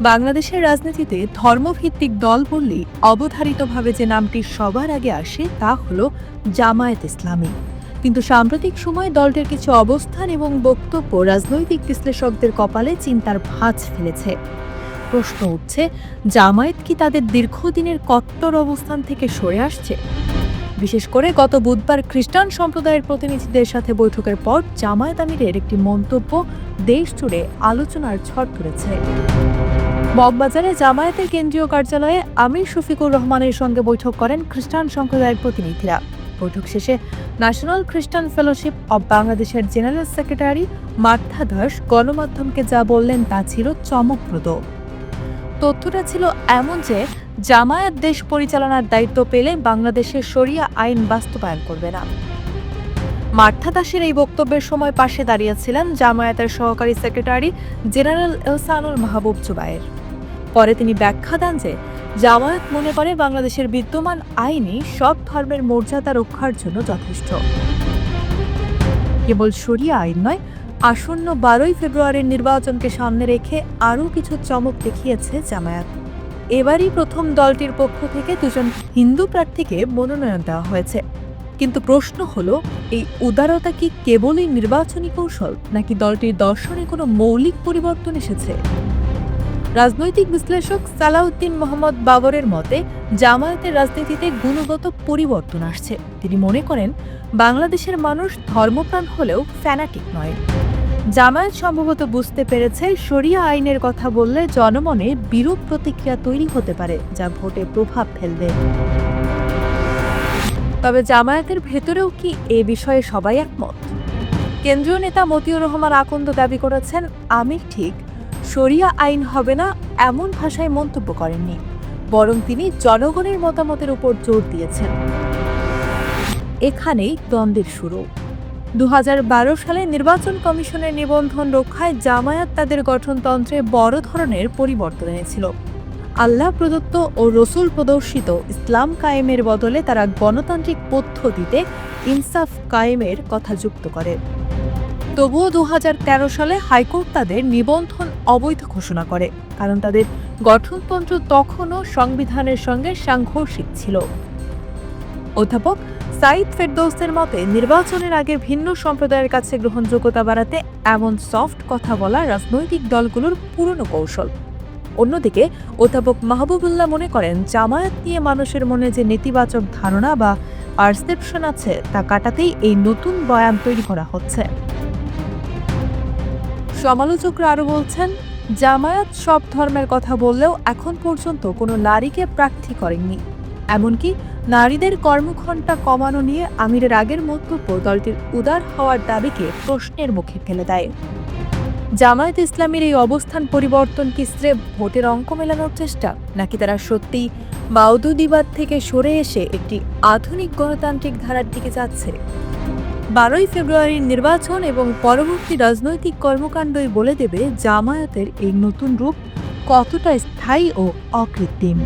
বাংলাদেশের রাজনীতিতে ধর্মভিত্তিক দল বললেই অবধারিতভাবে যে নামটি সবার আগে আসে তা হল জামায়াত ইসলামী। কিন্তু সাম্প্রতিক সময়ে দলটির কিছু অবস্থান এবং বক্তব্য রাজনৈতিক বিশ্লেষকদের কপালে চিন্তার ভাঁজ ফেলেছে। প্রশ্ন উঠছে, জামায়াত কি তাদের দীর্ঘদিনের কট্টর অবস্থান থেকে সরে আসছে? বিশেষ করে গত বুধবার খ্রিস্টান সম্প্রদায়ের প্রতিনিধিদের সাথে বৈঠকের পর জামায়াত আমিরের একটি মন্তব্য দেশ জুড়ে আলোচনার ঝড় তুলেছে। মগবাজারে জামায়াতের কেন্দ্রীয় কার্যালয়ে আমির শফিকুর রহমানের সঙ্গে বৈঠক করেন খ্রিস্টান সম্প্রদায়ের প্রতিনিধিরা। বৈঠক শেষে ন্যাশনাল খ্রিস্টান ফেলোশিপ অব বাংলাদেশের জেনারেল সেক্রেটারি মার্থা দাস গণমাধ্যমকে যা বললেন তা ছিল চমকপ্রদ। তথ্যটা ছিল এমন যে জামায়াত দেশ পরিচালনার দায়িত্ব পেলে বাংলাদেশের শরিয়া আইন বাস্তবায়ন করবে না। মার্থা দাসের এই বক্তব্যের সময় পাশে দাঁড়িয়েছিলেন জামায়াতের সহকারী সেক্রেটারি জেনারেল এহসানুল মাহবুব জুবায়ের। পরে তিনি ব্যাখ্যা দেন যে জামায়াত মনে করে বাংলাদেশের বিদ্যমান আইনই সব ধর্মের মর্যাদা রক্ষার জন্য যথেষ্ট। কেবল শরিয়া আইন নয়, আসন্ন 12ই ফেব্রুয়ারির নির্বাচনকে সামনে রেখে আরও কিছু চমক দেখিয়েছে জামায়াত। এবারই প্রথম দলটির পক্ষ থেকে দুজন হিন্দু প্রার্থীকে মনোনয়ন দেওয়া হয়েছে। কিন্তু প্রশ্ন হলো, এই উদারতা কি কেবলই নির্বাচনী কৌশল, নাকি দলটির দর্শনে কোনো মৌলিক পরিবর্তন এসেছে? রাজনৈতিক বিশ্লেষক সালাউদ্দিন মোহাম্মদ বাবরের মতে জামায়াতের রাজনীতিতে গুণগত পরিবর্তন আসছে। তিনি মনে করেন বাংলাদেশের মানুষ ধর্মপ্রাণ হলেও ফ্যানাটিক নয়। জামায়াত সম্ভবত বুঝতে পেরেছে শরিয়া আইনের কথা বললে জনমনে বিরূপ প্রতিক্রিয়া তৈরি হতে পারে, যা ভোটে প্রভাব ফেলবে। তবে জামায়াতের ভেতরেও কি এ বিষয়ে সবাই একমত? কেন্দ্রীয় নেতা মতিউর রহমান আকন্দ দাবি করেছেন, আমির ঠিক শরিয়া আইন হবে না এমন ভাষায় মন্তব্য করেননি, বরং তিনি জনগণের মতামতের উপর জোর দিয়েছেন। এখানেই দ্বন্দ্বের শুরু। 2012 সালে নির্বাচন কমিশনের নিবন্ধন রক্ষায় জামায়াত তাদের গঠনতন্ত্রে বড় ধরনের পরিবর্তন এনেছিল। আল্লাহ প্রদত্ত ও রসুল প্রদর্শিত ইসলাম কায়েমের বদলে তারা গণতান্ত্রিক পদ্ধতিতে ইনসাফ কায়েমের কথা যুক্ত করে। তবুও 2013 সালে হাইকোর্ট তাদের নিবন্ধন অবৈধ ঘোষণা করে, কারণ তাদের গঠনতন্ত্র তখনও সংবিধানের সঙ্গে সাংঘর্ষিক ছিল। অধ্যাপক সাইদ ফেরদৌসের মতে নির্বাচনের আগে ভিন্ন সম্প্রদায়ের কাছে গ্রহণযোগ্যতা বাড়াতে এমন সফট কথা বলা রাজনৈতিক দলগুলোর পুরনো কৌশল। অন্যদিকে অধ্যাপক মাহবুবুল্লাহ মনে করেন জামায়াত নিয়ে মানুষের মনে যে নেতিবাচক ধারণা বা পারসেপশন আছে তা কাটাতেই এই নতুন বয়ান তৈরি করা হচ্ছে। সমালোচকরা আরও বলছেন, জামায়াত সব ধর্মের কথা বললেও এখন পর্যন্ত কোনো নারীকে প্রার্থী করেননি। এমনকি নারীদের কর্মঘণ্টা কমানো নিয়ে আমিরের আগের মন্তব্য দলটির উদার হওয়ার দাবিকে প্রশ্নের মুখে ফেলে দেয়। জামায়াত ইসলামীর এই অবস্থান পরিবর্তন কি স্রেফ ভোটের অঙ্ক মেলানোর চেষ্টা, নাকি তারা সত্যিই মাওদুদিবাদ থেকে সরে এসে একটি আধুনিক গণতান্ত্রিক ধারার দিকে যাচ্ছে? 12ই ফেব্রুয়ারির নির্বাচন এবং পরবর্তী রাজনৈতিক কর্মকাণ্ডই বলে দেবে জামায়াতের এই নতুন রূপ কতটা স্থায়ী ও অকৃত্রিম।